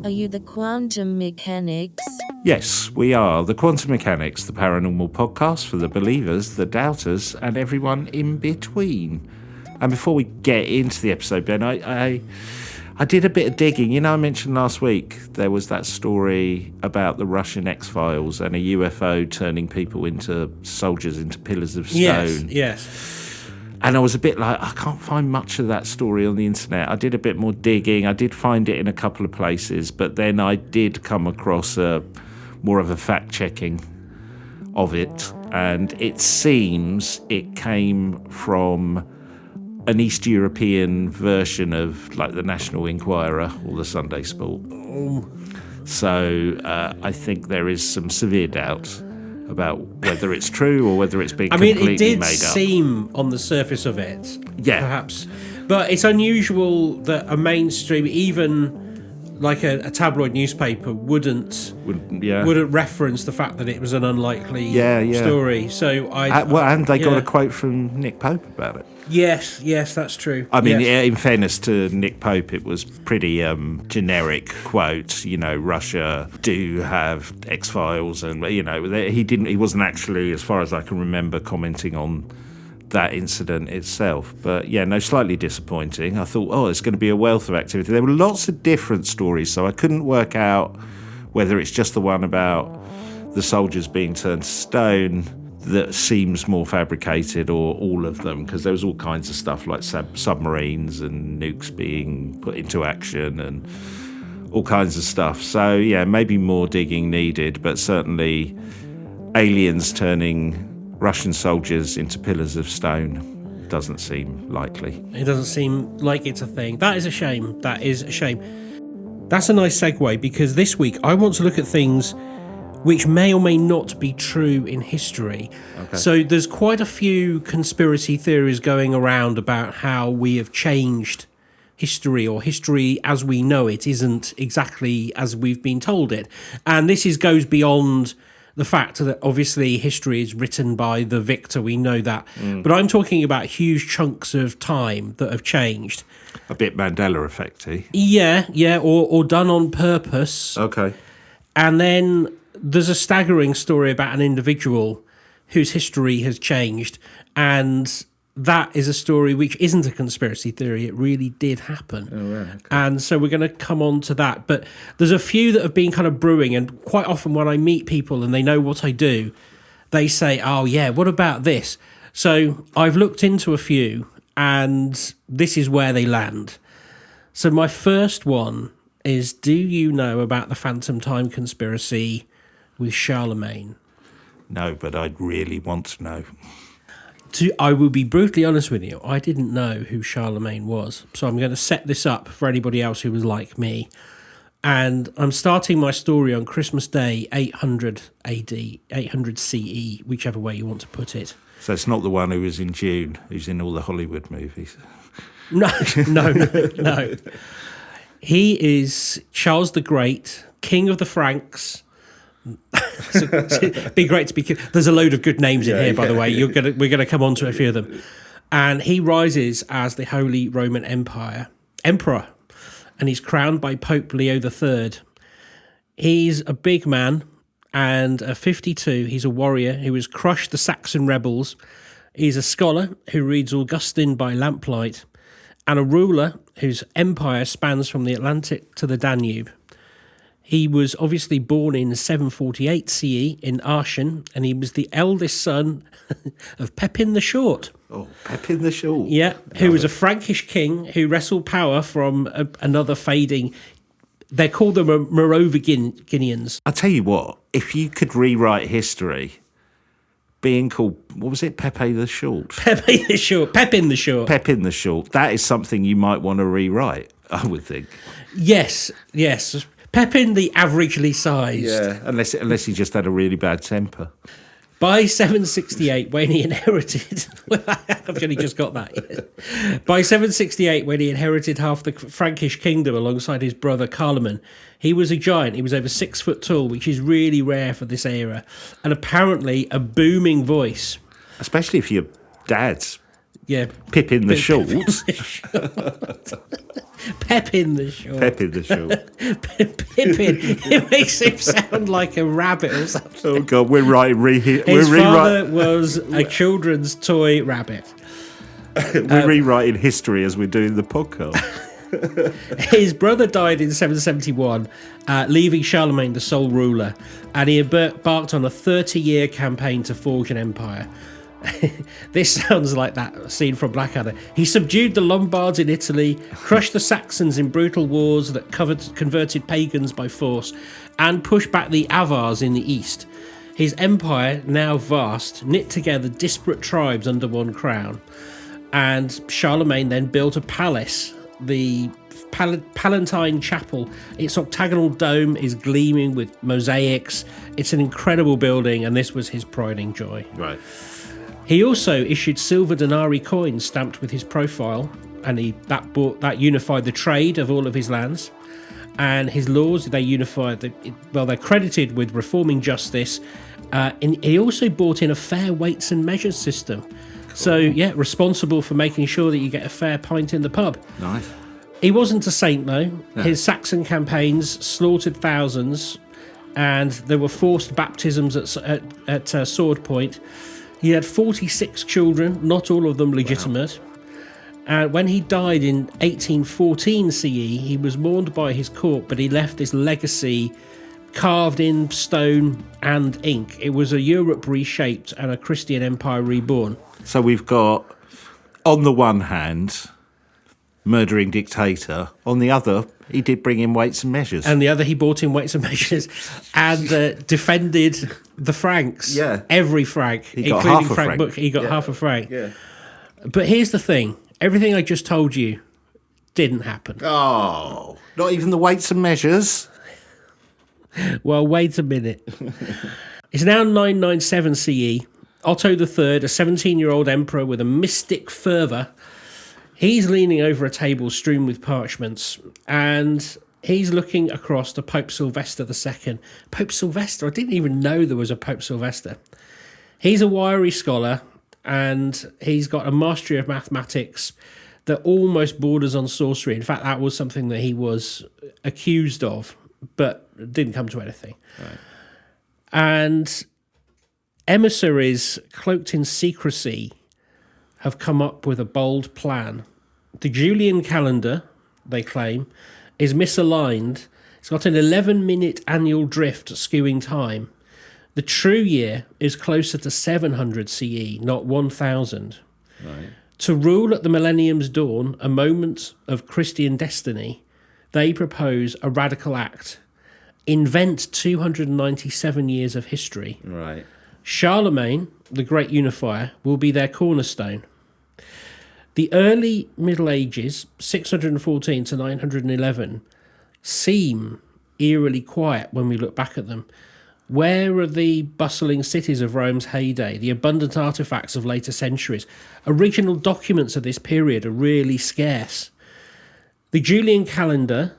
Are you the quantum mechanics? Yes, we are the Quantum Mechanics, the paranormal podcast for the believers, the doubters, and everyone in between. And before we get into the episode, Ben, I did a bit of digging. You know, I mentioned last week there was that story about the Russian X-Files and a UFO turning people into soldiers, into pillars of stone. Yes. And I was a bit like, I can't find much of that story on the internet. I did a bit more digging. I did find it in a couple of places, but then I did come across more of a fact-checking of it. And it seems it came from an East European version of like the National Enquirer or the Sunday Sport. So I think there is some severe doubt about whether it's true or whether it's been completely made up. It did seem on the surface of it, perhaps. But it's unusual that a mainstream, even like a tabloid newspaper, wouldn't reference the fact that it was an unlikely story. So and they got a quote from Nick Pope about it. Yes, that's true. I mean, in fairness to Nick Pope, it was pretty generic quote. You know, Russia do have X-Files, and you know, he wasn't actually, as far as I can remember, commenting on that incident itself. But yeah, no, slightly disappointing. I thought, it's going to be a wealth of activity. There were lots of different stories, so I couldn't work out whether it's just the one about the soldiers being turned to stone that seems more fabricated, or all of them, because there was all kinds of stuff like submarines and nukes being put into action and all kinds of stuff. So yeah, maybe more digging needed, but certainly aliens turning Russian soldiers into pillars of stone doesn't seem likely. It doesn't seem like it's a thing. That is a shame. That's a nice segue, because this week I want to look at things which may or may not be true in history. Okay. So there's quite a few conspiracy theories going around about how we have changed history, or history as we know it isn't exactly as we've been told it. And this goes beyond the fact that obviously history is written by the victor, we know that. But I'm talking about huge chunks of time that have changed. A bit Mandela effect-y. Yeah, or done on purpose. Okay. And then there's a staggering story about an individual whose history has changed, and that is a story which isn't a conspiracy theory. It really did happen. Oh, right, okay. And so we're going to come on to that. But there's a few that have been kind of brewing, and quite often when I meet people and they know what I do, they say, oh yeah, what about this? So I've looked into a few, and this is where they land. So my first one is, do you know about the Phantom Time conspiracy with Charlemagne? No, but I'd really want to know. I will be brutally honest with you, I didn't know who Charlemagne was. So I'm going to set this up for anybody else who was like me. And I'm starting my story on Christmas Day, 800 AD, 800 CE, whichever way you want to put it. So it's not the one who was in June, who's in all the Hollywood movies? No. He is Charles the Great, King of the Franks. It'd be great to be. There's a load of good names in here, by the way. We're gonna come on to a few of them. And he rises as the Holy Roman Emperor, and he's crowned by Pope Leo III. He's a big man, and at 52, he's a warrior who has crushed the Saxon rebels. He's a scholar who reads Augustine by lamplight, and a ruler whose empire spans from the Atlantic to the Danube. He was obviously born in 748 CE in Aachen, and he was the eldest son of Pepin the Short. Oh, Pepin the Short. Yeah, who was a Frankish king who wrestled power from another fading. They're called the Merovingians. I'll tell you what, if you could rewrite history, being called, what was it, Pepe the Short? Pepin the Short. Pepin the Short. That is something you might want to rewrite, I would think. Yes. Pepin the averagely sized. Yeah, unless he just had a really bad temper. By 768, when he inherited... I've only just got that. Yeah. By 768, when he inherited half the Frankish kingdom alongside his brother Carloman, he was a giant. He was over 6 foot tall, which is really rare for this era. And apparently a booming voice. Especially if your dad's Yeah. Pippin the Short. Pepin the Short. Pepin the Short. Pippin. It makes him sound like a rabbit or something. Oh God, we're writing. His father was a children's toy rabbit. We're rewriting history as we're doing the podcast. His brother died in 771, leaving Charlemagne the sole ruler, and he embarked on a 30-year campaign to forge an empire. This sounds like that scene from Blackadder. He subdued the Lombards in Italy, crushed the Saxons in brutal wars that converted pagans by force, and pushed back the Avars in the east. His empire, now vast, knit together disparate tribes under one crown. And Charlemagne then built a palace, the Palatine Chapel. Its octagonal dome is gleaming with mosaics. It's an incredible building, and this was his pride and joy. Right. He also issued silver denarii coins stamped with his profile, and that unified the trade of all of his lands. And his laws, they unified. They're credited with reforming justice. And he also brought in a fair weights and measures system. Cool. So, yeah, responsible for making sure that you get a fair pint in the pub. Nice. He wasn't a saint, though. No. His Saxon campaigns slaughtered thousands, and there were forced baptisms at sword point. He had 46 children, not all of them legitimate. Wow. And when he died in 1814 CE, he was mourned by his court, but he left this legacy carved in stone and ink. It was a Europe reshaped and a Christian empire reborn. So we've got, on the one hand, murdering dictator. On the other, he did bring in weights and measures. And the other, he brought in weights and measures and defended the Franks. Yeah. Every Frank, including half a Frank. Book. He got half a Frank. Yeah. But here's the thing. Everything I just told you didn't happen. Oh, not even the weights and measures? Well, wait a minute. It's now 997 CE. Otto III, a 17-year-old emperor with a mystic fervour, he's leaning over a table strewn with parchments, and he's looking across to Pope Sylvester II. Pope Sylvester? I didn't even know there was a Pope Sylvester. He's a wiry scholar, and he's got a mastery of mathematics that almost borders on sorcery. In fact, that was something that he was accused of, but didn't come to anything. Right. And emissaries cloaked in secrecy have come up with a bold plan. The Julian calendar, they claim, is misaligned. It's got an 11-minute annual drift skewing time. The true year is closer to 700 CE, not 1000. Right. To rule at the millennium's dawn, a moment of Christian destiny, they propose a radical act. Invent 297 years of history. Right. Charlemagne, the great unifier, will be their cornerstone. The early Middle Ages, 614 to 911, seem eerily quiet when we look back at them. Where are the bustling cities of Rome's heyday, the abundant artefacts of later centuries? Original documents of this period are really scarce. The Julian calendar,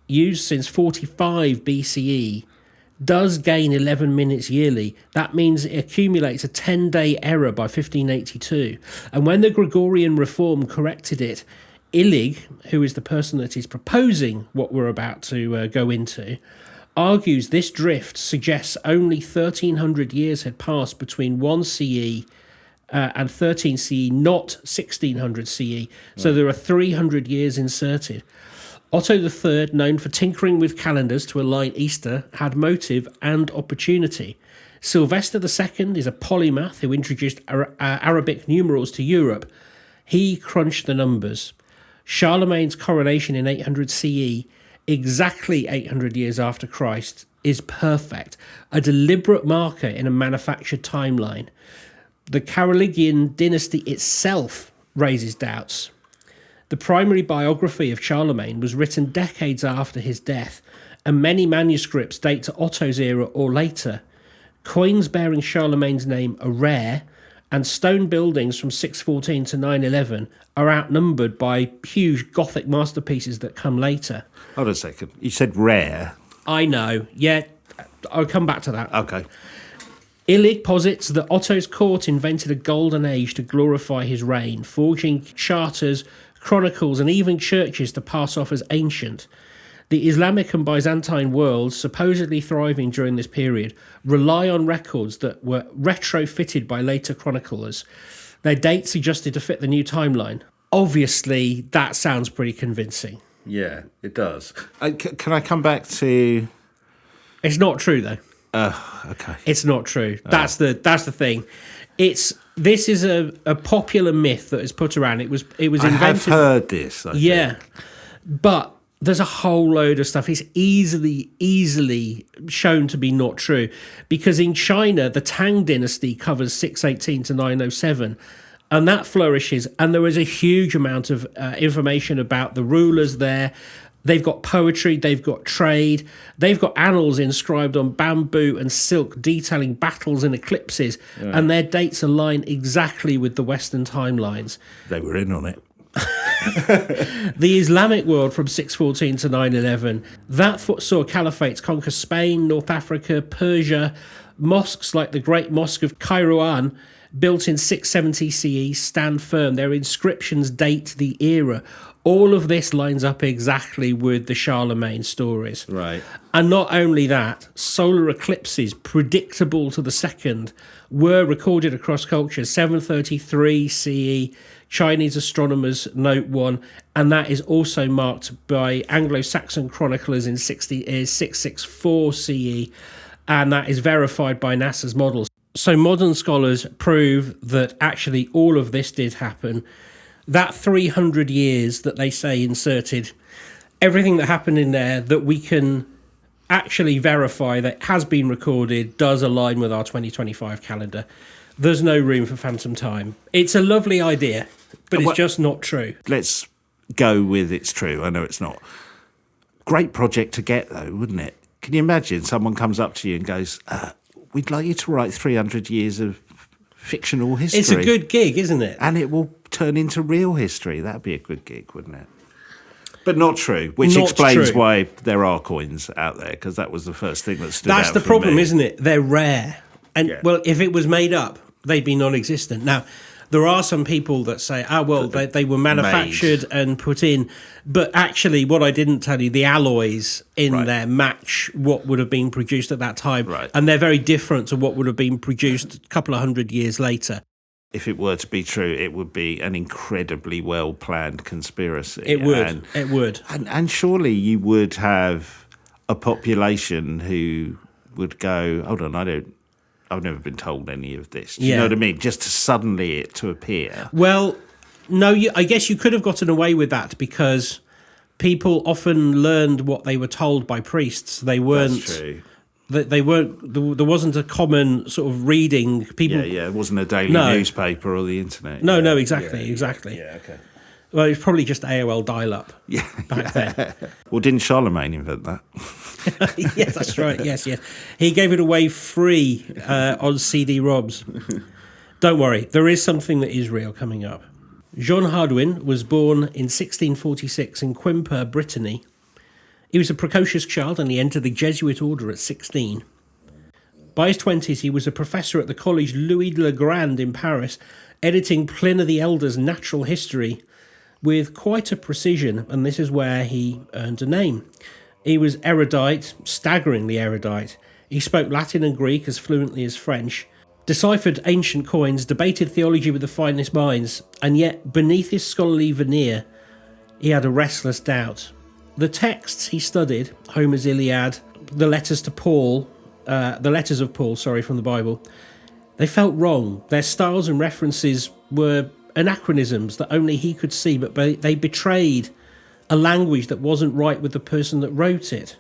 used since 45 BCE, does gain 11 minutes yearly. That means it accumulates a 10-day error by 1582. And when the Gregorian reform corrected it, Illig, who is the person that is proposing what we're about to go into, argues this drift suggests only 1300 years had passed between 1 CE and 13 CE, not 1600 CE. So there are 300 years inserted. Otto III, known for tinkering with calendars to align Easter, had motive and opportunity. Sylvester II is a polymath who introduced Arabic numerals to Europe. He crunched the numbers. Charlemagne's coronation in 800 CE, exactly 800 years after Christ, is perfect, a deliberate marker in a manufactured timeline. The Carolingian dynasty itself raises doubts. The primary biography of Charlemagne was written decades after his death, and many manuscripts date to Otto's era or later. Coins bearing Charlemagne's name are rare, and stone buildings from 614 to 911 are outnumbered by huge Gothic masterpieces that come later. Hold on a second. You said rare. I know. Yeah, I'll come back to that. Okay. Illig posits that Otto's court invented a golden age to glorify his reign, forging charters, chronicles, and even churches to pass off as ancient. The Islamic and Byzantine worlds, supposedly thriving during this period, rely on records that were retrofitted by later chroniclers, their dates adjusted to fit the new timeline. Obviously, that sounds pretty convincing. Yeah, it does. Can I come back to... It's not true, though. Okay. It's not true. That's the thing. This is a popular myth that is put around. It was invented. I have heard this. I think. But there's a whole load of stuff. It's easily shown to be not true, because in China the Tang dynasty covers 618 to 907. And that flourishes, and there is a huge amount of information about the rulers there. They've got poetry, they've got trade, they've got annals inscribed on bamboo and silk detailing battles and eclipses, and their dates align exactly with the Western timelines. They were in on it. The Islamic world from 614 to 911, that saw caliphates conquer Spain, North Africa, Persia. Mosques like the Great Mosque of Kairouan, built in 670 CE, stand firm. Their inscriptions date the era. All of this lines up exactly with the Charlemagne stories. Right. And not only that, solar eclipses, predictable to the second, were recorded across cultures. 733 CE, Chinese astronomers note one, and that is also marked by Anglo-Saxon chroniclers in 664 CE, and that is verified by NASA's models. So modern scholars prove that actually all of this did happen. That 300 years that they say inserted, everything that happened in there that we can actually verify that has been recorded does align with our 2025 calendar. There's no room for phantom time. It's a lovely idea, but it's just not true. Let's go with it's true. I know it's not. Great project to get, though, wouldn't it? Can you imagine someone comes up to you and goes, we'd like you to write 300 years of fictional history. It's a good gig, isn't it? And it will turn into real history. That'd be a good gig, wouldn't it? But not true, which explains why there are coins out there, because that was the first thing that stood out. That's the problem, isn't it? They're rare. And, well, if it was made up, they'd be non-existent. Now, there are some people that say, they were manufactured and put in. But actually, what I didn't tell you, the alloys in there match what would have been produced at that time. Right. And they're very different to what would have been produced a couple of 100 years later. If it were to be true, it would be an incredibly well-planned conspiracy. It would. And surely you would have a population who would go, hold on, I've never been told any of this. Do you know what I mean? Just to suddenly it to appear. Well, no, I guess you could have gotten away with that because people often learned what they were told by priests. They weren't. That's true. They weren't. There wasn't a common sort of reading. People. Yeah. It wasn't a daily newspaper or the internet. No, exactly. Yeah, okay. Well, it's probably just AOL dial-up back then. Well, didn't Charlemagne invent that? Yes, that's right. Yes. He gave it away free on CD-ROMs. Don't worry, there is something that is real coming up. Jean Hardouin was born in 1646 in Quimper, Brittany. He was a precocious child and he entered the Jesuit order at 16. By his 20s, he was a professor at the Collège Louis le Grand in Paris, editing Pliny the Elder's Natural History with quite a precision, and this is where he earned a name. He was erudite, staggeringly erudite. He spoke Latin and Greek as fluently as French, deciphered ancient coins, debated theology with the finest minds, and yet beneath his scholarly veneer, he had a restless doubt. The texts he studied, Homer's Iliad, the letters of Paul from the Bible, they felt wrong. Their styles and references were anachronisms that only he could see, but they betrayed a language that wasn't right with the person that wrote it.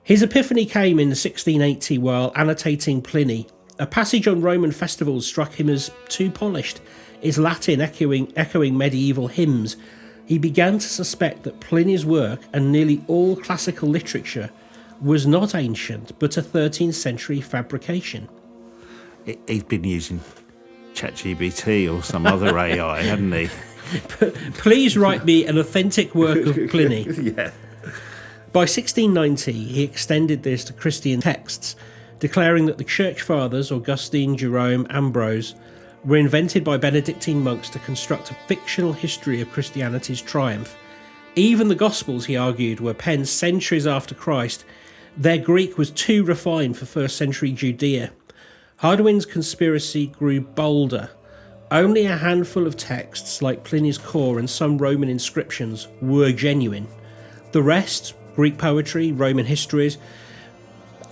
His epiphany came in 1680 while annotating Pliny. A passage on Roman festivals struck him as too polished, his Latin echoing medieval hymns. He began to suspect that Pliny's work and nearly all classical literature was not ancient, but a 13th century fabrication. He'd been using ChatGPT or some other AI, hadn't he? Please write me an authentic work of Pliny. Yeah. By 1690, he extended this to Christian texts, declaring that the church fathers, Augustine, Jerome, Ambrose, were invented by Benedictine monks to construct a fictional history of Christianity's triumph. Even the Gospels, he argued, were penned centuries after Christ. Their Greek was too refined for first century Judea. Hardwin's conspiracy grew bolder. Only a handful of texts, like Pliny's Core and some Roman inscriptions, were genuine. The rest, Greek poetry, Roman histories,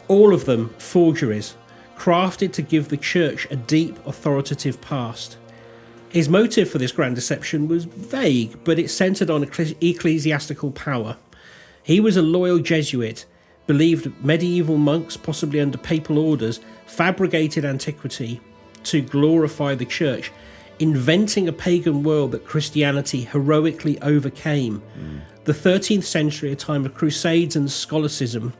all of them forgeries, crafted to give the church a deep, authoritative past. His motive for this grand deception was vague, but it centred on ecclesiastical power. He was a loyal Jesuit, believed medieval monks, possibly under papal orders, fabricated antiquity to glorify the church, inventing a pagan world that Christianity heroically overcame. The 13th century, a time of crusades and scholasticism,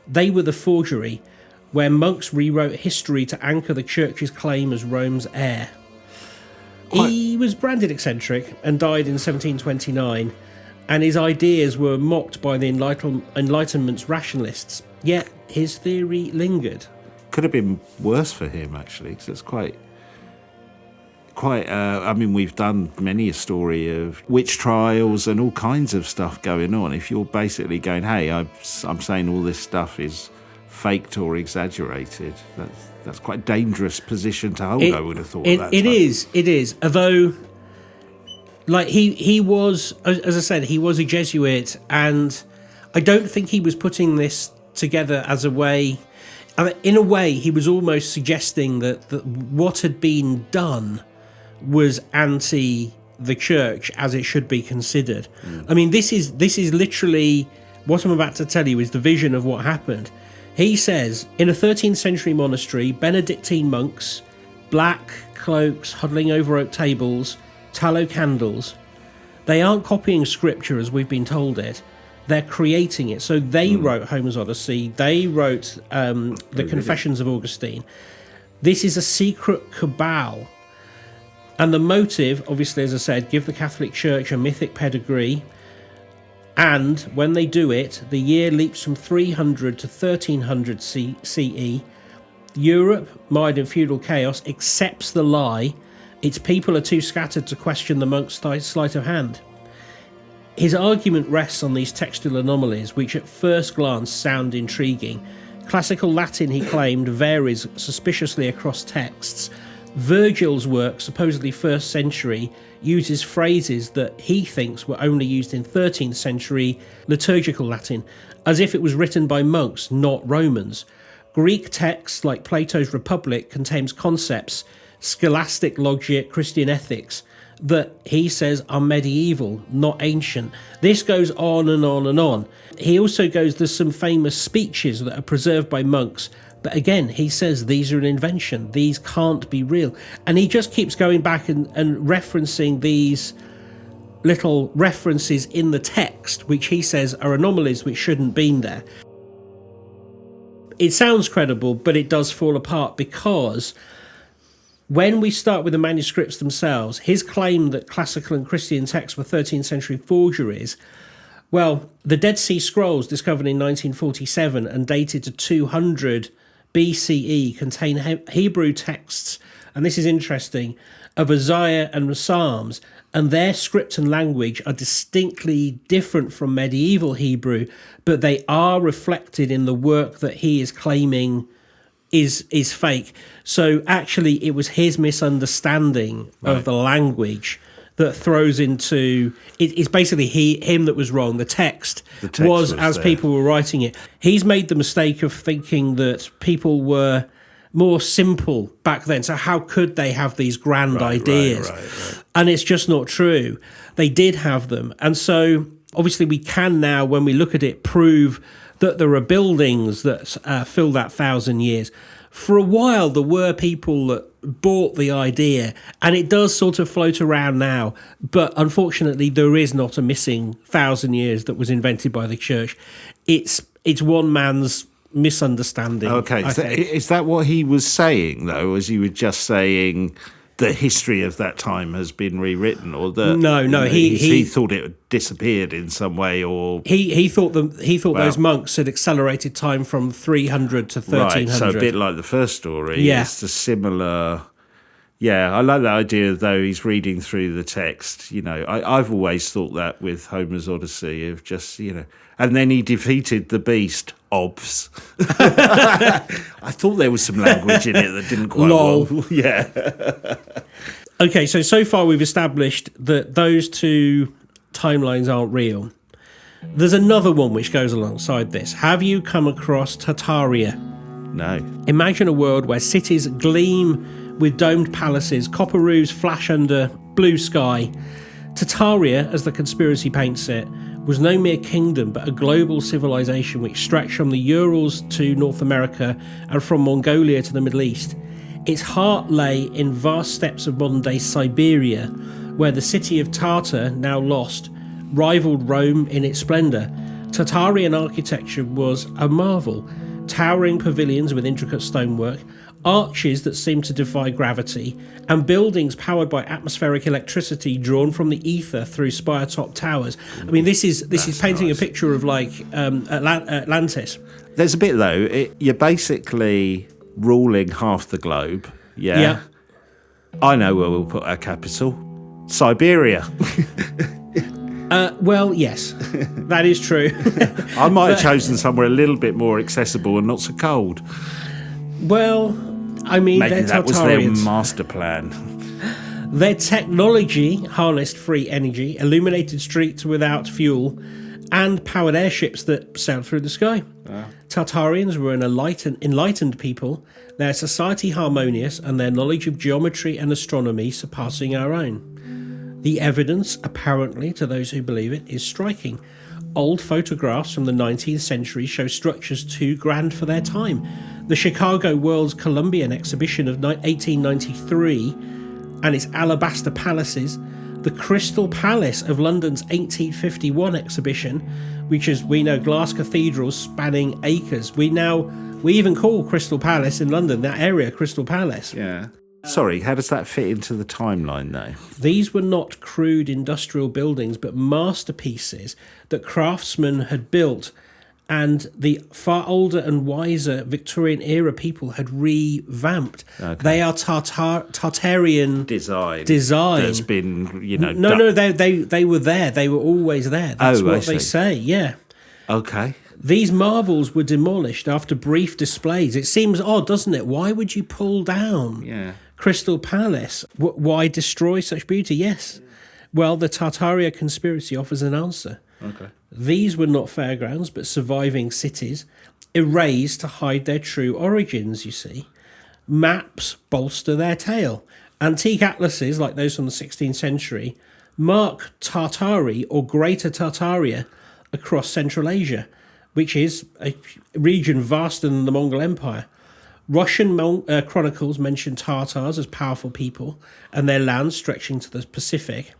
they were the forgery, where monks rewrote history to anchor the church's claim as Rome's heir. He was branded eccentric and died in 1729, and his ideas were mocked by the Enlightenment's rationalists, yet his theory lingered. Could have been worse for him, actually, because it's quite. I mean, we've done many a story of witch trials and all kinds of stuff going on. If you're basically going, hey, I'm saying all this stuff is faked or exaggerated, that's quite a dangerous position to hold, I would have thought. It is. Although, like, he was, as I said, he was a Jesuit, and I don't think he was putting this together as a way. In a way, he was almost suggesting that what had been done was anti the church as it should be considered. I mean, this is literally what I'm about to tell you is the vision of what happened. He says, in a 13th century monastery, Benedictine monks, black cloaks huddling over oak tables, tallow candles. They aren't copying scripture as we've been told it. They're creating it. So they wrote Homer's Odyssey. They wrote the Confessions of Augustine. This is a secret cabal. And the motive, obviously, as I said, give the Catholic Church a mythic pedigree. And when they do it, the year leaps from 300 to 1300 CE. Europe, mired in feudal chaos, accepts the lie. Its people are too scattered to question the monk's sleight of hand. His argument rests on these textual anomalies, which at first glance sound intriguing. Classical Latin, he claimed, varies suspiciously across texts. Virgil's work, supposedly 1st century, uses phrases that he thinks were only used in 13th century liturgical Latin, as if it was written by monks, not Romans. Greek texts, like Plato's Republic, contains concepts, scholastic logic, Christian ethics, that he says are medieval, not ancient. This goes on and on and on. He also goes, there's some famous speeches that are preserved by monks, but again, he says these are an invention, these can't be real. And he just keeps going back and referencing these little references in the text, which he says are anomalies which shouldn't be there. It sounds credible, but it does fall apart because when we start with the manuscripts themselves, his claim that classical and Christian texts were 13th century forgeries, well, the Dead Sea Scrolls discovered in 1947 and dated to 200 BCE contain Hebrew texts, and this is interesting, of Isaiah and the Psalms, and their script and language are distinctly different from medieval Hebrew, but they are reflected in the work that he is claiming is fake. So actually it was his misunderstanding of the language that throws into it's basically him that was wrong. The text was as there. People were writing it. He's made the mistake of thinking that people were more simple back then, so how could they have these grand ideas? Right. And it's just not true. They did have them, and so obviously we can now, when we look at it, prove that there are buildings that fill that 1,000 years. For a while, there were people that bought the idea, and it does sort of float around now. But unfortunately, there is not a missing 1,000 years that was invented by the church. It's one man's misunderstanding. Okay, is that what he was saying, though, as you were just saying the history of that time has been rewritten, or that no, he thought it disappeared in some way, or he thought those monks had accelerated time from 300 to 1300. Right, so a bit like the first story. Yeah, it's a similar. Yeah, I like that idea, though, he's reading through the text. I've always thought that with Homer's Odyssey of just, and then he defeated the beast, obvs. I thought there was some language in it that didn't quite Lol. well. Yeah. Okay, so far we've established that those two timelines aren't real. There's another one which goes alongside this. Have you come across Tartaria? No. Imagine a world where cities gleam with domed palaces, copper roofs flash under blue sky. Tartaria, as the conspiracy paints it, was no mere kingdom but a global civilization which stretched from the Urals to North America and from Mongolia to the Middle East. Its heart lay in vast steppes of modern-day Siberia, where the city of Tartar, now lost, rivaled Rome in its splendour. Tartarian architecture was a marvel. Towering pavilions with intricate stonework, arches that seemed to defy gravity, and buildings powered by atmospheric electricity drawn from the ether through spire-top towers. I mean, this is painting nice. A picture of Atlantis. There's a bit, though, you're basically ruling half the globe. Yeah. I know where we'll put our capital. Siberia. Well, yes, that is true. I might have chosen somewhere a little bit more accessible and not so cold. Well, I mean, maybe that was their Tartarians. master plan. Their technology harnessed free energy, illuminated streets without fuel, and powered airships that sailed through the sky. Tartarians were an enlightened people, their society harmonious, and their knowledge of geometry and astronomy surpassing our own. The evidence, apparently, to those who believe it, is striking. Old photographs from the 19th century show structures too grand for their time. The Chicago World's Columbian Exhibition of 1893 and its alabaster palaces, the Crystal Palace of London's 1851 exhibition, which, as we know, glass cathedrals spanning acres. We even call Crystal Palace in London, that area, Crystal Palace. Yeah. Sorry, how does that fit into the timeline, though? These were not crude industrial buildings, but masterpieces that craftsmen had built, and the far older and wiser Victorian-era people had revamped. Okay. They are Tartarian design. That's been, No, they were there. They were always there. That's what they say, yeah. Okay. These marvels were demolished after brief displays. It seems odd, doesn't it? Why would you pull down Crystal Palace? Why destroy such beauty? Yes. Well, the Tartaria conspiracy offers an answer. Okay. These were not fairgrounds, but surviving cities, erased to hide their true origins, you see. Maps bolster their tale. Antique atlases, like those from the 16th century, mark Tartari or Greater Tartaria across Central Asia, which is a region vaster than the Mongol Empire. Russian chronicles mention Tartars as powerful people and their lands stretching to the Pacific.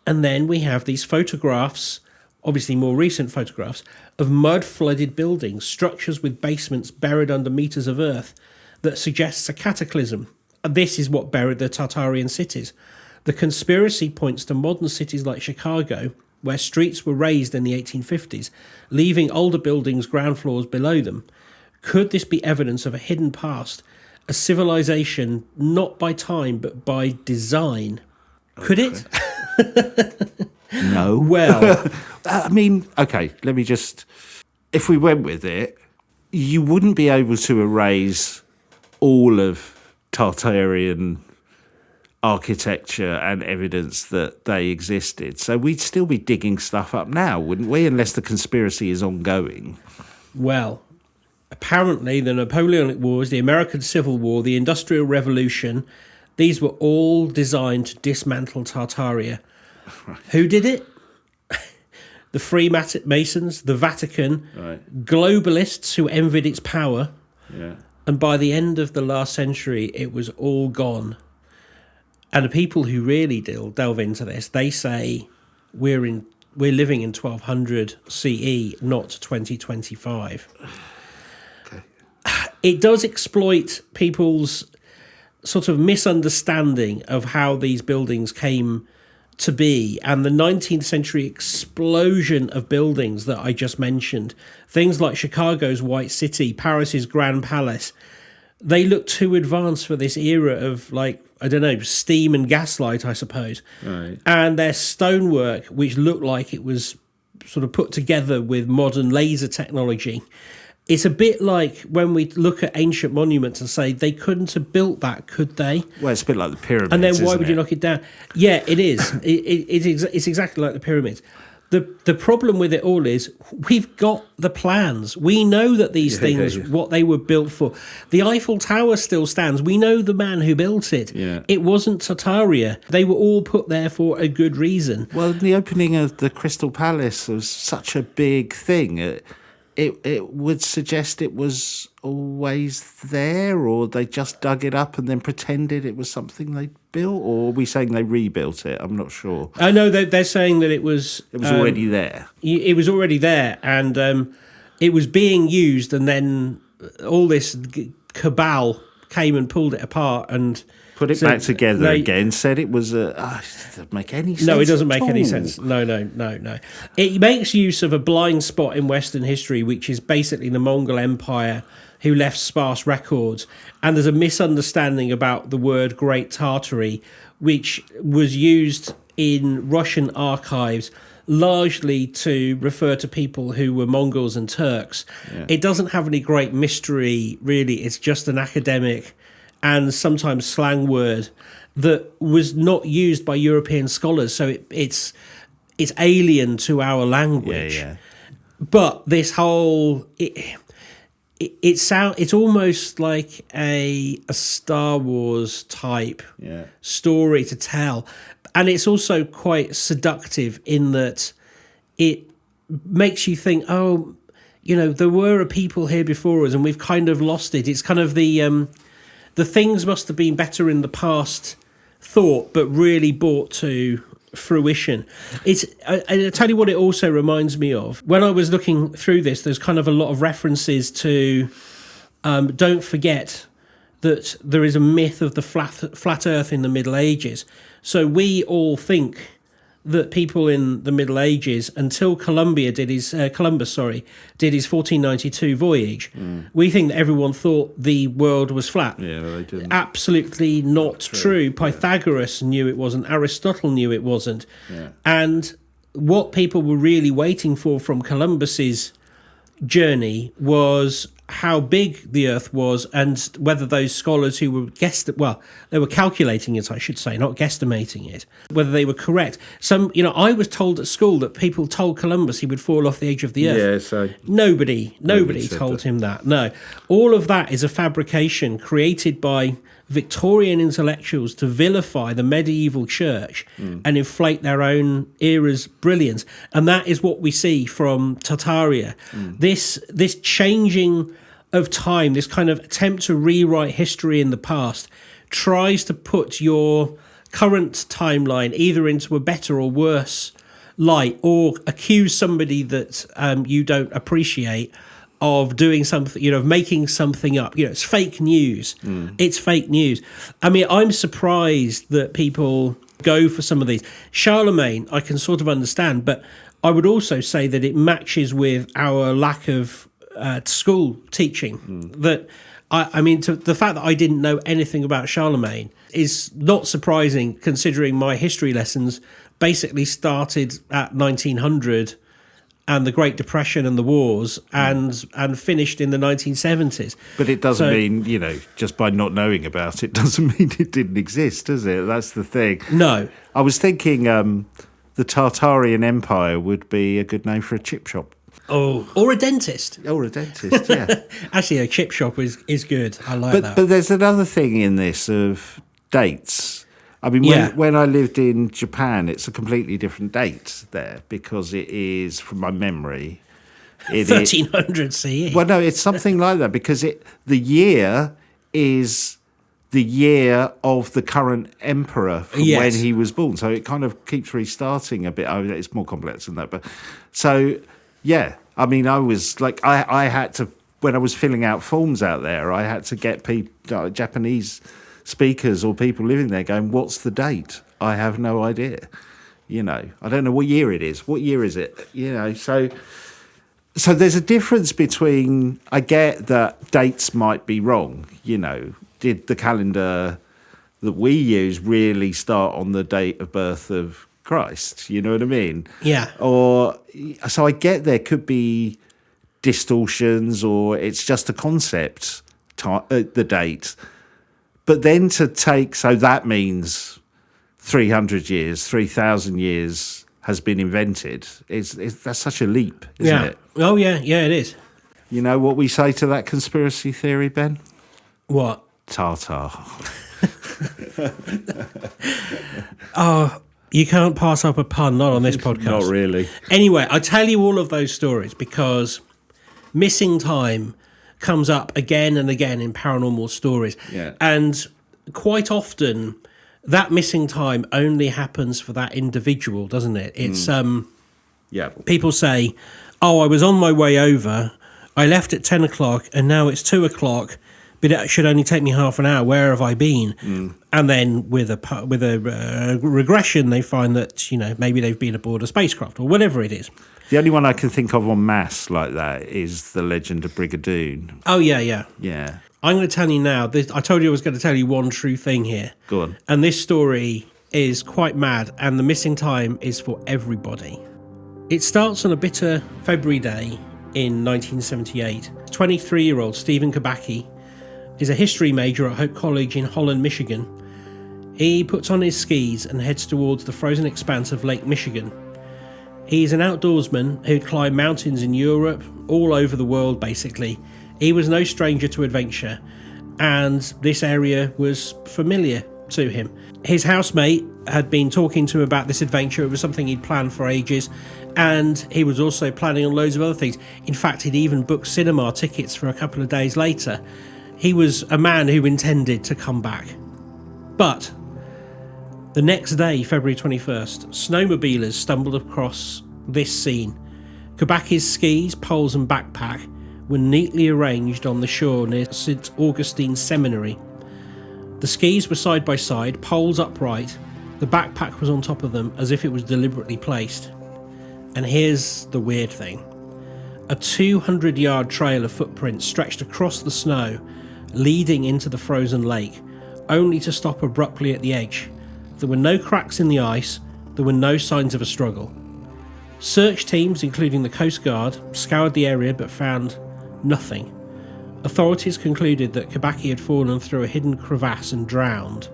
And then we have these photographs, obviously more recent photographs, of mud-flooded buildings, structures with basements buried under meters of earth that suggests a cataclysm. And this is what buried the Tartarian cities. The conspiracy points to modern cities like Chicago, where streets were raised in the 1850s, leaving older buildings ground floors below them. Could this be evidence of a hidden past, a civilization not by time but by design? Could it? No. Well, I mean, okay, let me just... If we went with it, you wouldn't be able to erase all of Tartarian architecture and evidence that they existed. So we'd still be digging stuff up now, wouldn't we? Unless the conspiracy is ongoing. Well, apparently the Napoleonic Wars, the American Civil War, the Industrial Revolution, these were all designed to dismantle Tartaria. Right. Who did it? The Freemasons, the Vatican, right. Globalists who envied its power. Yeah. And by the end of the last century, it was all gone. And the people who really delve into this, they say we're living in 1200 CE, not 2025. Okay. It does exploit people's sort of misunderstanding of how these buildings came to be, and the 19th century explosion of buildings that I just mentioned. Things like Chicago's White City, Paris's Grand Palace, they look too advanced for this era of, like, I don't know, steam and gaslight, I suppose. Right. And their stonework, which looked like it was sort of put together with modern laser technology. It's a bit like when we look at ancient monuments and say they couldn't have built that, could they? Well, it's a bit like the pyramids. And then why isn't would you it? knock it down? Yeah, it is. It's exactly like the pyramids. The problem with it all is we've got the plans. We know that these things, what they were built for. The Eiffel Tower still stands. We know the man who built it. Yeah. It wasn't Tartaria. They were all put there for a good reason. Well, the opening of the Crystal Palace was such a big thing. It would suggest it was always there, or they just dug it up and then pretended it was something they built, or are we saying they rebuilt it? I'm not sure. I know they're saying that it was already there. It was already there, and it was being used, and then all this cabal came and pulled it apart and Put it back together again, said it was it doesn't make any sense. No, it doesn't make at any all. sense. No. It makes use of a blind spot in Western history, which is basically the Mongol Empire, who left sparse records. And there's a misunderstanding about the word Great Tartary, which was used in Russian archives largely to refer to people who were Mongols and Turks. Yeah. It doesn't have any great mystery, really. It's just an academic and sometimes slang word that was not used by European scholars, so it's alien to our language. Yeah. But this whole it's almost like a Star Wars type story to tell, and it's also quite seductive in that it makes you think, oh, there were a people here before us, and we've kind of lost it. It's kind of the things must have been better in the past thought, but really brought to fruition. I tell you what it also reminds me of. When I was looking through this, there's kind of a lot of references to don't forget that there is a myth of the flat earth in the Middle Ages. So we all think that people in the Middle Ages, until Columbus did his 1492 voyage, we think that everyone thought the world was flat. Yeah, they didn't. Absolutely not true. Pythagoras knew it wasn't. Aristotle knew it wasn't. Yeah. And what people were really waiting for from Columbus's journey was how big the Earth was, and whether those scholars who were they were calculating it, I should say, not guesstimating it, whether they were correct. I was told at school that people told Columbus he would fall off the edge of the Earth. Yeah, so nobody told him that. No, all of that is a fabrication created by Victorian intellectuals to vilify the medieval church and inflate their own era's brilliance. And that is what we see from Tartaria. This changing of time, this kind of attempt to rewrite history in the past, tries to put your current timeline either into a better or worse light, or accuse somebody that you don't appreciate of doing something, of making something up. It's fake news. It's fake news. I mean, I'm surprised that people go for some of these. Charlemagne, I can sort of understand, but I would also say that it matches with our lack of school teaching. That, the fact that I didn't know anything about Charlemagne is not surprising, considering my history lessons basically started at 1900 and the Great Depression and the wars, and finished in the 1970s. But it doesn't mean, just by not knowing about it, doesn't mean it didn't exist, does it? That's the thing. No. I was thinking the Tartarian Empire would be a good name for a chip shop. Oh, or a dentist. Or a dentist, yeah. Actually, a chip shop is good. I like that. But there's another thing in this of dates. I mean, when I lived in Japan, it's a completely different date there, because it is, from my memory, 1300 CE. Well, no, it's something like that, because the year is the year of the current emperor from when he was born. So it kind of keeps restarting a bit. It's more complex than that. But so, yeah, I mean, I was like, I had to, when I was filling out forms out there, I had to get people, Japanese speakers or people living there going, what's the date? I have no idea. I don't know what year it is. What year is it? So So there's a difference between, I get that dates might be wrong, did the calendar that we use really start on the date of birth of Christ? You know what I mean? Yeah. So I get there could be distortions, or it's just a concept, the date. But then so that means 300 years, 3,000 years has been invented. That's such a leap, isn't it? Oh, yeah, it is. You know what we say to that conspiracy theory, Ben? What? Tartar. Oh, you can't pass up a pun, not on this podcast. Not really. Anyway, I tell you all of those stories because missing time comes up again and again in paranormal stories. Yeah. And quite often, that missing time only happens for that individual, doesn't it? It's Yeah. people say, "Oh, I was on my way over. I left at 10 o'clock and now it's 2 o'clock, but it should only take me half an hour. Where have I been?" And then with a regression, they find that, maybe they've been aboard a spacecraft or whatever it is. The only one I can think of en masse like that is the Legend of Brigadoon. Oh, yeah. Yeah. I'm going to tell you now. I told you I was going to tell you one true thing here. Go on. And this story is quite mad, and the missing time is for everybody. It starts on a bitter February day in 1978. 23-year-old Steven Kubacki is a history major at Hope College in Holland, Michigan. He puts on his skis and heads towards the frozen expanse of Lake Michigan. He's an outdoorsman who'd climbed mountains in Europe, all over the world basically. He was no stranger to adventure, and this area was familiar to him. His housemate had been talking to him about this adventure. It was something he'd planned for ages, and he was also planning on loads of other things. In fact, he'd even booked cinema tickets for a couple of days later. He was a man who intended to come back. But the next day, February 21st, snowmobilers stumbled across this scene. Kubacki's skis, poles and backpack were neatly arranged on the shore near St. Augustine Seminary. The skis were side by side, poles upright. The backpack was on top of them as if it was deliberately placed. And here's the weird thing. A 200-yard trail of footprints stretched across the snow, leading into the frozen lake, only to stop abruptly at the edge. There were no cracks in the ice. There were no signs of a struggle. Search teams, including the Coast Guard, scoured the area but found nothing. Authorities concluded that Kubacki had fallen through a hidden crevasse and drowned,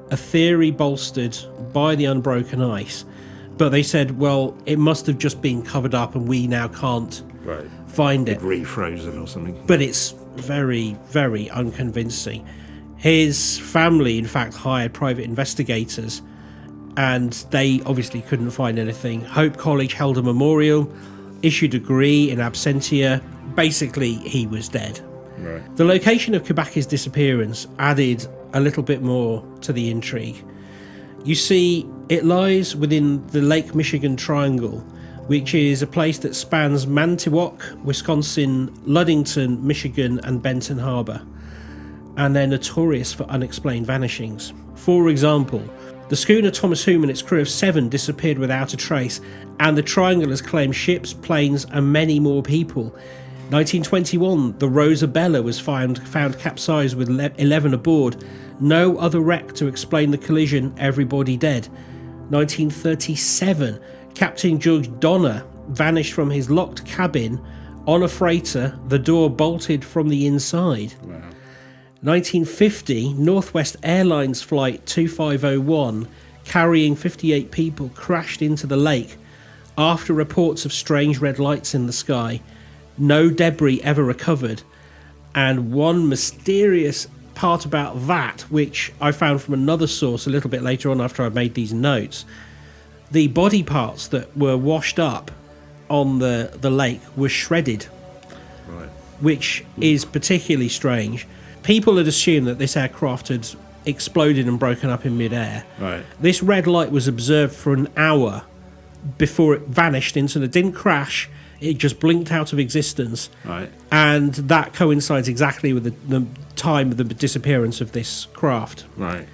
a theory bolstered by the unbroken ice. But they said, well, it must have just been covered up and we now can't find it. Refrozen or something. But it's very, very unconvincing. His family, in fact, hired private investigators, and they obviously couldn't find anything. Hope College held a memorial, issued a degree in absentia. Basically, he was dead. Right. The location of Kubacki's disappearance added a little bit more to the intrigue. You see, it lies within the Lake Michigan Triangle, which is a place that spans Manitowoc, Wisconsin, Ludington, Michigan, and Benton Harbor. And they're notorious for unexplained vanishings. For example, the schooner Thomas Hume and its crew of 7 disappeared without a trace, and the triangle has claimed ships, planes, and many more people. 1921, the Rosabella was found capsized with 11 aboard. No other wreck to explain the collision, everybody dead. 1937, Captain Judge Donner vanished from his locked cabin on a freighter, the door bolted from the inside. Wow. 1950, Northwest Airlines Flight 2501, carrying 58 people, crashed into the lake after reports of strange red lights in the sky. No debris ever recovered. And one mysterious part about that, which I found from another source a little bit later on after I made these notes, the body parts that were washed up on the lake were shredded, which is particularly strange. People had assumed that this aircraft had exploded and broken up in midair. Right. This red light was observed for an hour before it vanished into it didn't crash, it just blinked out of existence. Right. And that coincides exactly with the time of the disappearance of this craft. Right.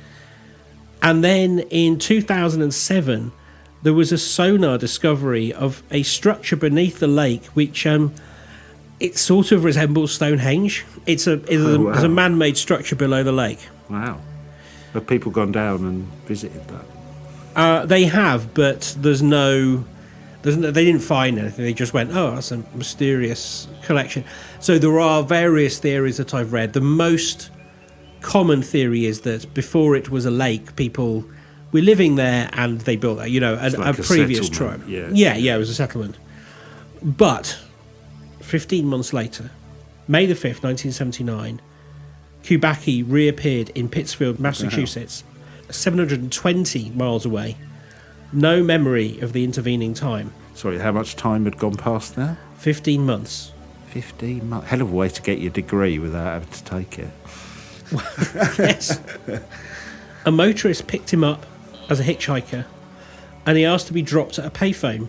And then in 2007, there was a sonar discovery of a structure beneath the lake which it sort of resembles Stonehenge. It's a man-made structure below the lake. Wow. Have people gone down and visited that? They have, but they didn't find anything. They just went, oh, that's a mysterious collection. So there are various theories that I've read. The most common theory is that before it was a lake, people were living there and they built a previous tribe. Yeah, it was a settlement. But 15 months later, May the 5th, 1979, Kubacki reappeared in Pittsfield, Massachusetts, 720 miles away. No memory of the intervening time. Sorry, how much time had gone past now? 15 months. 15 months. Hell of a way to get your degree without having to take it. Yes. A motorist picked him up as a hitchhiker and he asked to be dropped at a payphone.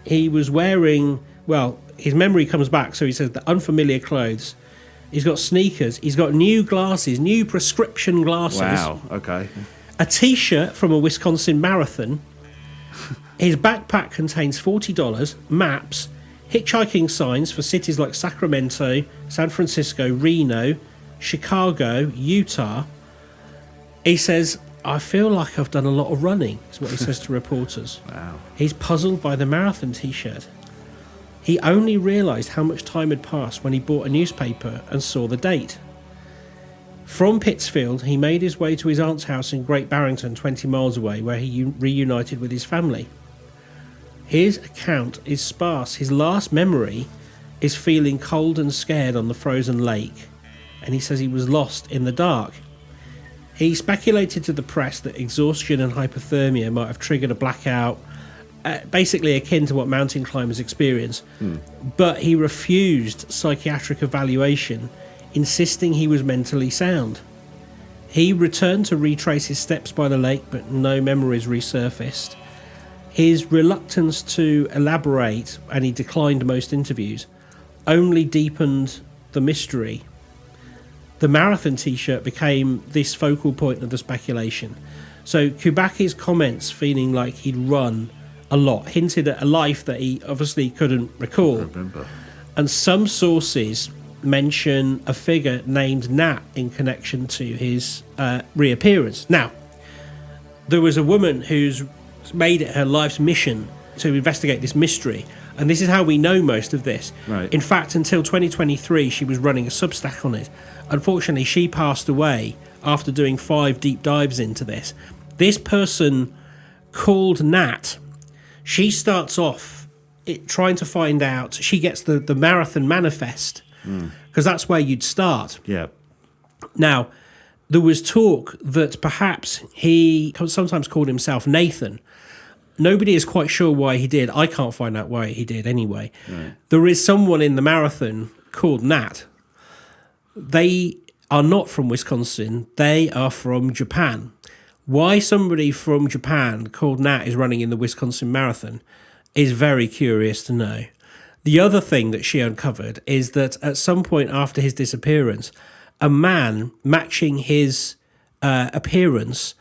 He was wearing, his memory comes back, so he says the unfamiliar clothes. He's got sneakers. He's got new glasses, new prescription glasses. Wow, okay. A T-shirt from a Wisconsin marathon. His backpack contains $40, maps, hitchhiking signs for cities like Sacramento, San Francisco, Reno, Chicago, Utah. He says, I feel like I've done a lot of running, is what he says to reporters. Wow. He's puzzled by the marathon T-shirt. He only realised how much time had passed when he bought a newspaper and saw the date. From Pittsfield, he made his way to his aunt's house in Great Barrington, 20 miles away, where he reunited with his family. His account is sparse. His last memory is feeling cold and scared on the frozen lake, and he says he was lost in the dark. He speculated to the press that exhaustion and hypothermia might have triggered a blackout, basically akin to what mountain climbers experience, but he refused psychiatric evaluation, insisting he was mentally sound. He returned to retrace his steps by the lake, but no memories resurfaced. His reluctance to elaborate, and he declined most interviews, only deepened the mystery. The marathon T-shirt became this focal point of the speculation. So Kubacki's comments, feeling like he'd run a lot, hinted at a life that he obviously couldn't recall. I remember. And some sources mention a figure named Nat in connection to his reappearance. Now, there was a woman who's made it her life's mission to investigate this mystery, and this is how we know most of this. Right. In fact, until 2023, she was running a Substack on it. Unfortunately, she passed away after doing 5 deep dives into this. This person called Nat, she starts off trying to find out. She gets the marathon manifest, because that's where you'd start. Yeah. Now, there was talk that perhaps he sometimes called himself Nathan. Nobody is quite sure why he did. I can't find out why he did anyway. Right. There is someone in the marathon called Nat. They are not from Wisconsin. They are from Japan. Why somebody from Japan called Nat is running in the Wisconsin Marathon is very curious to know. The other thing that she uncovered is that at some point after his disappearance, a man matching his appearance,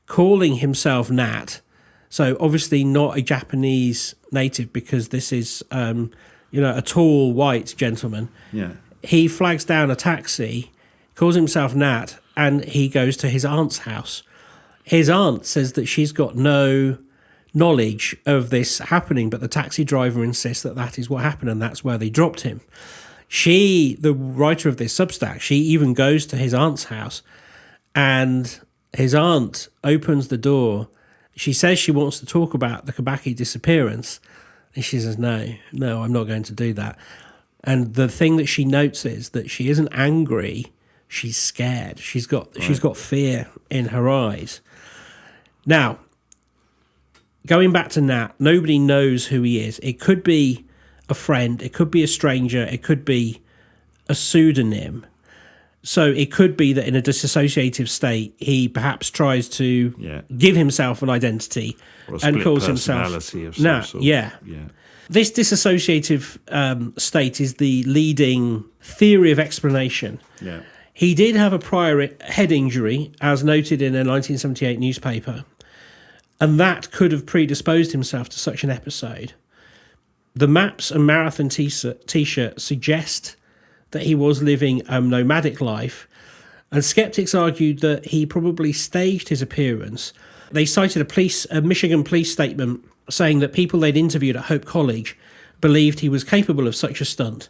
calling himself Nat, so obviously not a Japanese native, because this is a tall white gentleman. Yeah. He flags down a taxi, calls himself Nat, and he goes to his aunt's house. His aunt says that she's got no knowledge of this happening, but the taxi driver insists that that is what happened and that's where they dropped him. She, the writer of this Substack, she even goes to his aunt's house, and his aunt opens the door. She says she wants to talk about the Kubacki disappearance, and she says, no, I'm not going to do that. And the thing that she notes is that she isn't angry, she's scared. She's got fear in her eyes. Now, going back to Nat, nobody knows who he is. It could be a friend, it could be a stranger, it could be a pseudonym. So it could be that in a dissociative state, he perhaps tries to give himself an identity and calls himself Nat. Yeah. This dissociative state is the leading theory of explanation. Yeah. He did have a prior head injury, as noted in a 1978 newspaper. And that could have predisposed himself to such an episode. The maps and marathon t-shirt suggest that he was living a nomadic life, and skeptics argued that he probably staged his appearance. They cited a Michigan police statement saying that people they'd interviewed at Hope College believed he was capable of such a stunt,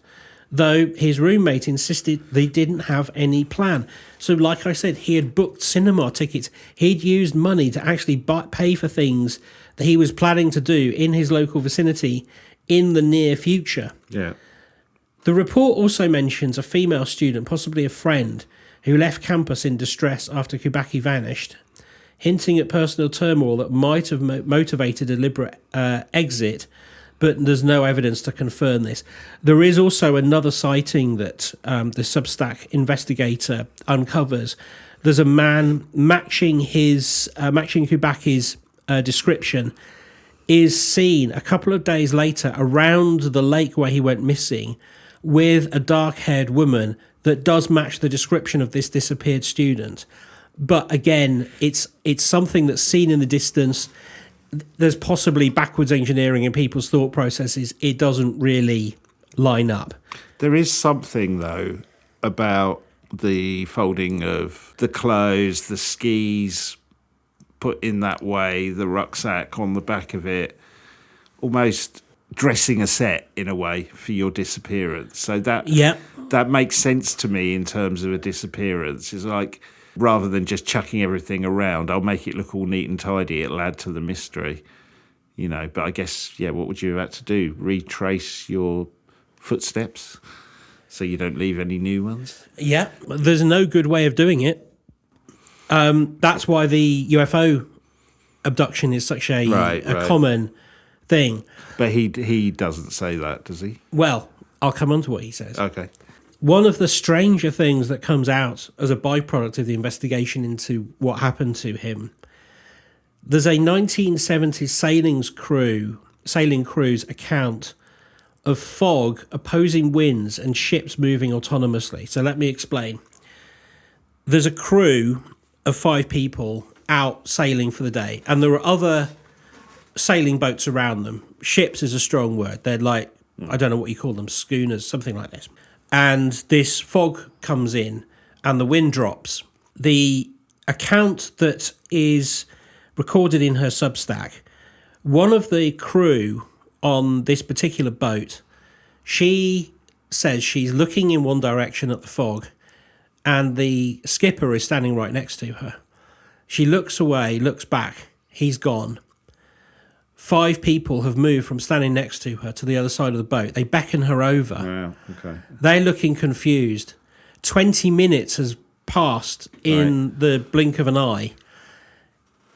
though his roommate insisted they didn't have any plan. So like I said, he had booked cinema tickets. He'd used money to actually pay for things that he was planning to do in his local vicinity in the near future. Yeah. The report also mentions a female student, possibly a friend, who left campus in distress after Kubacki vanished, hinting at personal turmoil that might have motivated a deliberate exit, but there's no evidence to confirm this. There is also another sighting that the Substack investigator uncovers. There's a man matching Kubacki's description is seen a couple of days later around the lake where he went missing with a dark-haired woman that does match the description of this disappeared student. But again, it's something that's seen in the distance. There's possibly backwards engineering in people's thought processes. It doesn't really line up. There is something, though, about the folding of the clothes, the skis put in that way, the rucksack on the back of it, almost dressing a set in a way for your disappearance. So that makes sense to me in terms of a disappearance. It's like, rather than just chucking everything around, I'll make it look all neat and tidy. It'll add to the mystery, But I guess, what would you have had to do? Retrace your footsteps so you don't leave any new ones? Yeah, there's no good way of doing it. That's why the UFO abduction is such a common thing. But he doesn't say that, does he? Well, I'll come on to what he says. Okay. One of the stranger things that comes out as a byproduct of the investigation into what happened to him, there's a 1970s sailing cruise account of fog, opposing winds, and ships moving autonomously. So let me explain. There's a crew of 5 people out sailing for the day, and there are other sailing boats around them. Ships is a strong word. They're like, I don't know what you call them, schooners, something like this. And this fog comes in and the wind drops. The account that is recorded in her Substack, one of the crew on this particular boat, she says she's looking in one direction at the fog and the skipper is standing right next to her. She looks away, looks back, he's gone. 5 people have moved from standing next to her to the other side of the boat. They beckon her over. Wow, okay. They're looking confused. 20 minutes has passed in the blink of an eye.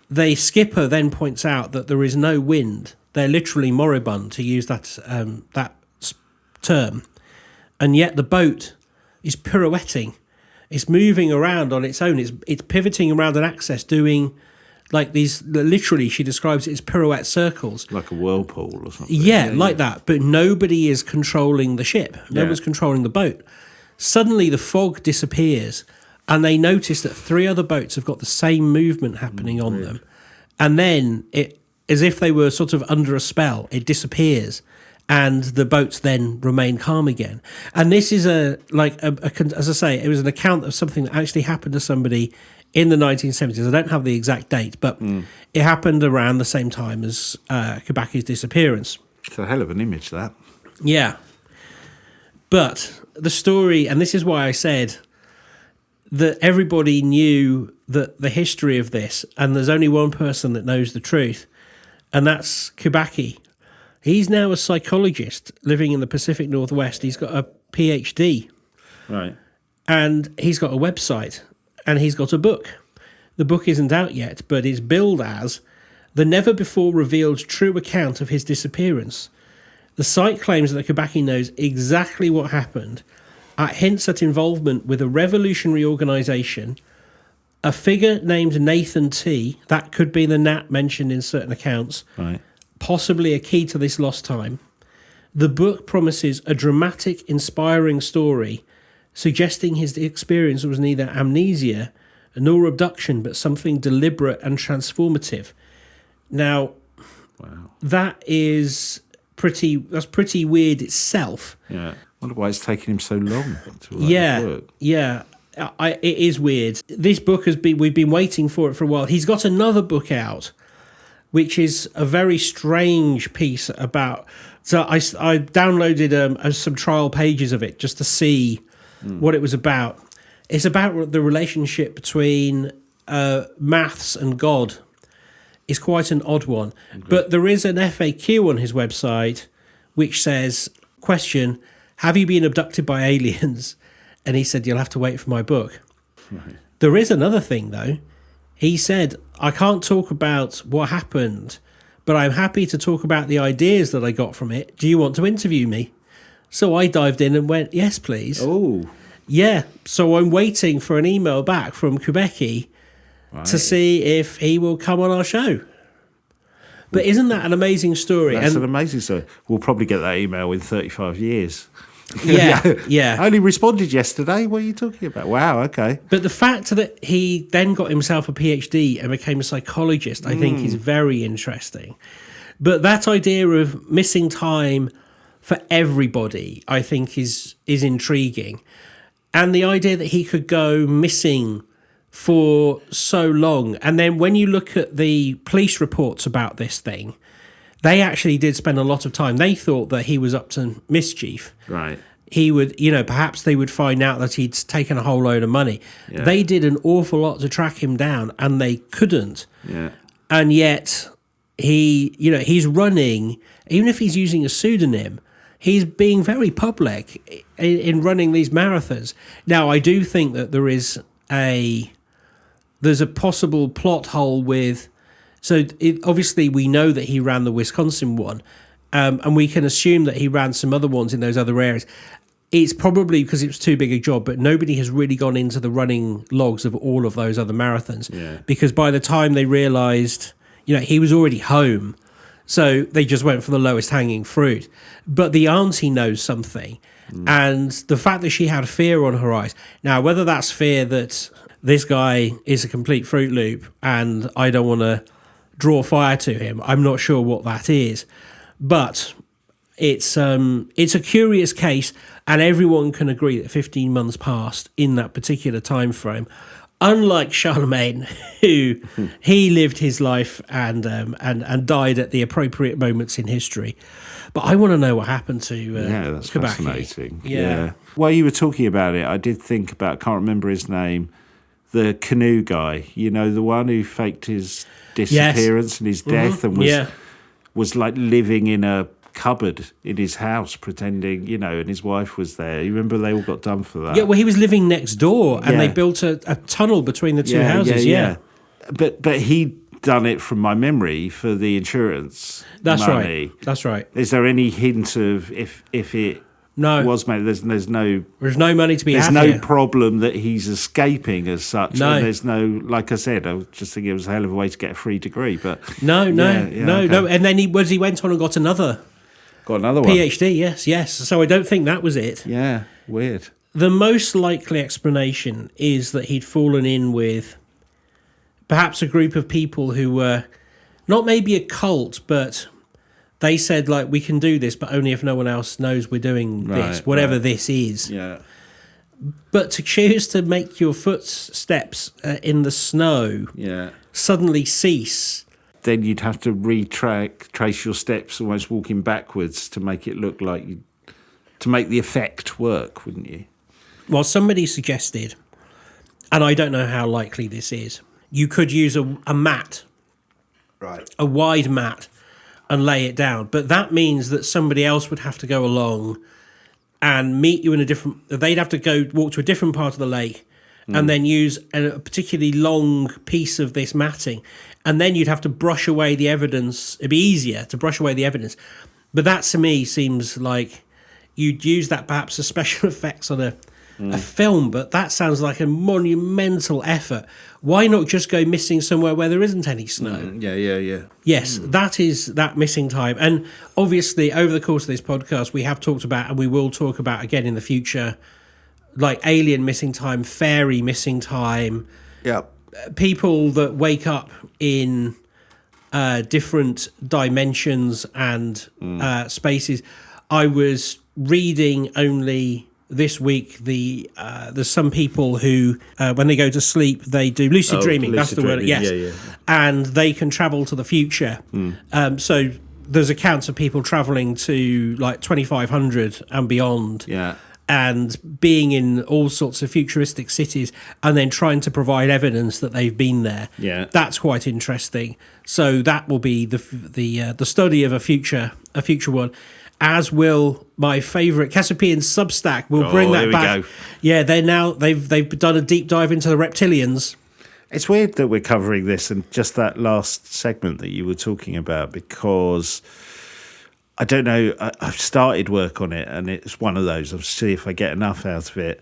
The skipper then points out that there is no wind. They're literally moribund, to use that term. And yet the boat is pirouetting. It's moving around on its own. It's pivoting around an axis, doing like these, literally she describes it as pirouette circles. Like a whirlpool or something. Yeah, like that. But nobody is controlling the ship. Nobody's controlling the boat. Suddenly the fog disappears and they notice that 3 other boats have got the same movement happening on them. And then, it, as if they were sort of under a spell, it disappears and the boats then remain calm again. And this is as I say, it was an account of something that actually happened to somebody in the 1970s. I don't have the exact date, but it happened around the same time as Kubacki's disappearance. It's a hell of an image, that. Yeah. But the story, and this is why I said that everybody knew that the history of this, and there's only one person that knows the truth, and that's Kubacki. He's now a psychologist living in the Pacific Northwest. He's got a PhD. Right. And he's got a website, and he's got a book. The book isn't out yet, but it's billed as the never-before-revealed true account of his disappearance. The site claims that Kubacki knows exactly what happened, hints at involvement with a revolutionary organisation, a figure named Nathan T., that could be the Nat mentioned in certain accounts, right, possibly a key to this lost time. The book promises a dramatic, inspiring story, suggesting his experience was neither amnesia nor abduction, but something deliberate and transformative. Now, Wow. that's pretty weird itself. Yeah. I wonder why it's taking him so long to write Yeah, this book. yeah. It is weird. This book we've been waiting for it for a while. He's got another book out, which is a very strange piece about. So I downloaded some trial pages of it just to see what it was about. It's about the relationship between maths and God. It's quite an odd one. Okay. But there is an FAQ on his website which says, question, have you been abducted by aliens? And he said, you'll have to wait for my book. Right. There is another thing, though. He said, I can't talk about what happened, but I'm happy to talk about the ideas that I got from it. Do you want to interview me? So I dived in and went, yes, please. Oh. Yeah. So I'm waiting for an email back from Kubacki to see if he will come on our show. But isn't that an amazing story? That's an amazing story. We'll probably get that email in 35 years. Yeah. I only responded yesterday. What are you talking about? Wow, okay. But the fact that he then got himself a PhD and became a psychologist, I think is very interesting. But that idea of missing time for everybody, I think is intriguing. And the idea that he could go missing for so long. And then when you look at the police reports about this thing, they actually did spend a lot of time. They thought that he was up to mischief. Right. He would, perhaps they would find out that he'd taken a whole load of money. Yeah. They did an awful lot to track him down, and they couldn't. Yeah. And yet he's running, even if he's using a pseudonym, he's being very public in running these marathons. Now, I do think that there's a possible plot hole with. So obviously we know that he ran the Wisconsin one, and we can assume that he ran some other ones in those other areas. It's probably because it was too big a job, but nobody has really gone into the running logs of all of those other marathons. Yeah. Because by the time they realised, he was already home, so they just went for the lowest hanging fruit. But the auntie knows something, and the fact that she had fear on her eyes. Now, whether that's fear that this guy is a complete Fruit Loop and I don't want to draw fire to him, I'm not sure what that is, but it's a curious case, and everyone can agree that 15 months passed in that particular time frame. Unlike Charlemagne, who he lived his life and died at the appropriate moments in history. But I want to know what happened to that's Kubacki. Fascinating. Yeah. While you were talking about it, I did think about, can't remember his name, the canoe guy, the one who faked his disappearance and his death and was like living in a cupboard in his house pretending, and his wife was there. You remember they all got done for that? Yeah, well, he was living next door and they built a tunnel between the two houses. Yeah. But he'd done it from my memory for the insurance money. That's right. Is there any hint of if it was made? There's no money to be had. There's no here. Problem that he's escaping as such. No. And there's no, like I said, I was just thinking it was a hell of a way to get a free degree. But no. And then he went on and got another one. PhD. Yes. So I don't think that was it. Yeah, weird. The most likely explanation is that he'd fallen in with perhaps a group of people who were not maybe a cult, but they said, like, we can do this, but only if no one else knows we're doing this, whatever this is. Yeah. But to choose to make your footsteps in the snow suddenly cease. Then you'd have to trace your steps, almost walking backwards to make it look like to make the effect work, wouldn't you? Well, somebody suggested, and I don't know how likely this is, you could use a mat, a wide mat, and lay it down. But that means that somebody else would have to go along and meet you in they'd have to walk to a different part of the lake and then use a particularly long piece of this matting. And then you'd have to brush away the evidence. It'd be easier to brush away the evidence. But that to me seems like you'd use that perhaps as special effects on a film, but that sounds like a monumental effort. Why not just go missing somewhere where there isn't any snow? Yeah. Yes, that is that missing time. And obviously, over the course of this podcast, we have talked about, and we will talk about again in the future, like alien missing time, fairy missing time. Yeah. People that wake up in different dimensions and spaces. I was reading only this week there's some people who when they go to sleep they do lucid dreaming. That's the word. Yes, yeah. And they can travel to the future. So there's accounts of people traveling to like 2500 and beyond. Yeah. And being in all sorts of futuristic cities, and then trying to provide evidence that they've been there. Yeah, that's quite interesting. So that will be the study of a future one, as will my favourite Cassiopeian Substack. We'll bring that back. Go. Yeah, they've done a deep dive into the reptilians. It's weird that we're covering this and just that last segment that you were talking about, because I don't know, I've started work on it, and it's one of those. I'll see if I get enough out of it.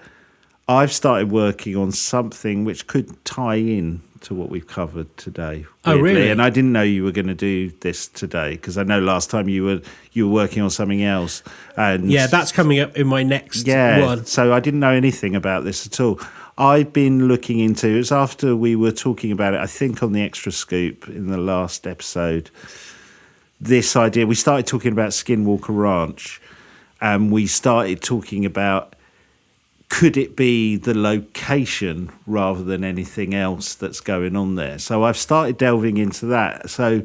I've started working on something which could tie in to what we've covered today. Weirdly. Oh, really? And I didn't know you were going to do this today, because I know last time you were working on something else. And yeah, that's coming up in my next one. So I didn't know anything about this at all. I've been looking into it. It was after we were talking about it, I think, on the Extra Scoop in the last episode. This idea, we started talking about Skinwalker Ranch, and we started talking about, could it be the location rather than anything else that's going on there? So I've started delving into that. So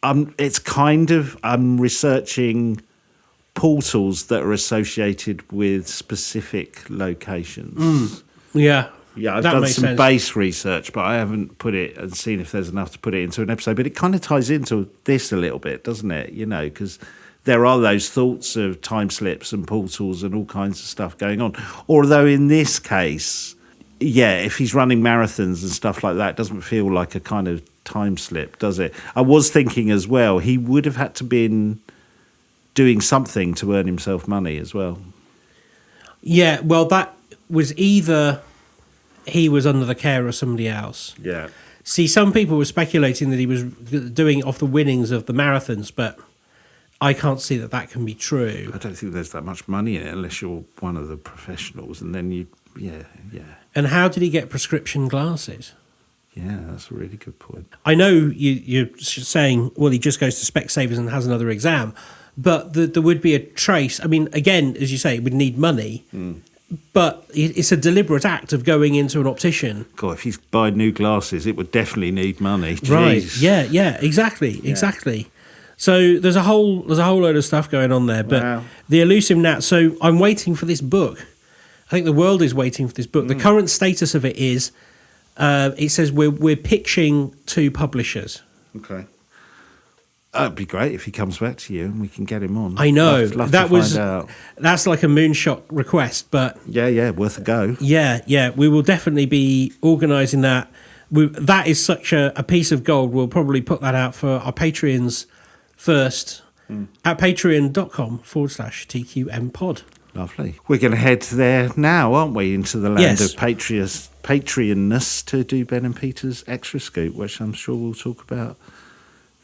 it's kind of, I'm researching portals that are associated with specific locations. Yeah. Yeah, I've done some base research, but I haven't put it and seen if there's enough to put it into an episode. But it kind of ties into this a little bit, doesn't it? You know, because there are those thoughts of time slips and portals and all kinds of stuff going on. Although in this case, yeah, if he's running marathons and stuff like that, it doesn't feel like a kind of time slip, does it? I was thinking as well, he would have had to been doing something to earn himself money as well. Yeah, well, that was either he was under the care of somebody else. Yeah. See, some people were speculating that he was doing it off the winnings of the marathons, but I can't see that can be true. I don't think there's that much money in it unless you're one of the professionals, and then yeah. And how did he get prescription glasses? Yeah, that's a really good point. I know you're saying, well, he just goes to Specsavers and has another exam, but there would be a trace. I mean, again, as you say, it would need money. But it's a deliberate act of going into an optician. God, if he's buying new glasses, it would definitely need money. Jeez. Right? Yeah, exactly. So there's a whole load of stuff going on there. But the elusive gnat. So I'm waiting for this book. I think the world is waiting for this book. The current status of it is, it says we're pitching to publishers. Okay. It'd be great if he comes back to you and we can get him on. I know. Love That's like a moonshot request, but yeah, worth a go. Yeah, we will definitely be organising that. That is such a piece of gold. We'll probably put that out for our Patreons first at patreon.com/TQM pod. Lovely. We're going to head there now, aren't we, into the land of Patreonness to do Ben and Peter's Extra Scoop, which I'm sure we'll talk about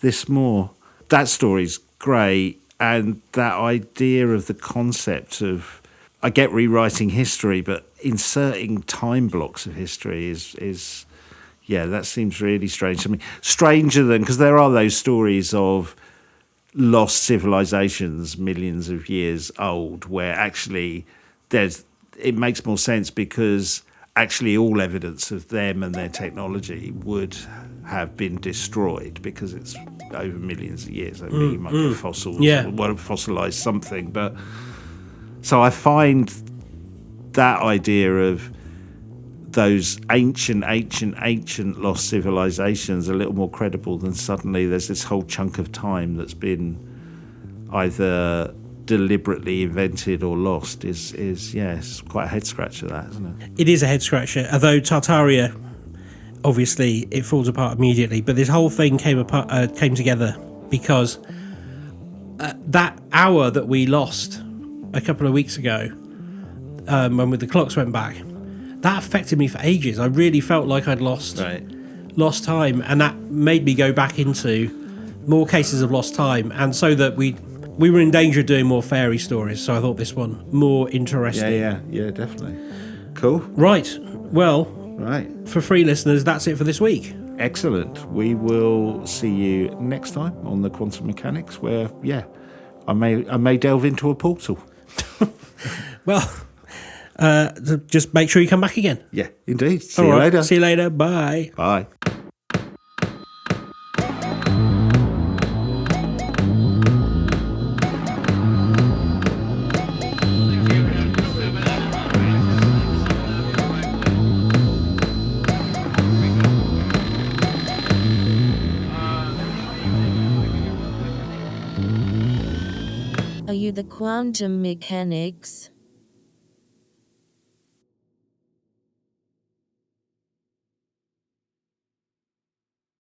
this more. That story's great, and that idea of the concept of, I get rewriting history, but inserting time blocks of history is that seems really strange to me. Stranger than, because there are those stories of lost civilizations millions of years old where actually it makes more sense, because actually all evidence of them and their technology would have been destroyed because it's over millions of years. I mean, you might get fossils, or fossilized something. But so I find that idea of those ancient lost civilizations a little more credible than suddenly there's this whole chunk of time that's been either deliberately invented or lost is it's quite a head scratcher, that, isn't it? It is a head scratcher, although Tartaria, obviously it falls apart immediately, but this whole thing came together because that hour that we lost a couple of weeks ago, when the clocks went back, that affected me for ages. I really felt like I'd lost time, and that made me go back into more cases of lost time, and so that we were in danger of doing more fairy stories, so I thought this one more interesting. Yeah, definitely. Cool. Right. Well, for free listeners, that's it for this week. Excellent. We will see you next time on the Quantum Mechanics, where I may delve into a portal. Well, just make sure you come back again. Yeah, indeed. See you later. See you later. Bye. Bye. Are you the quantum mechanics?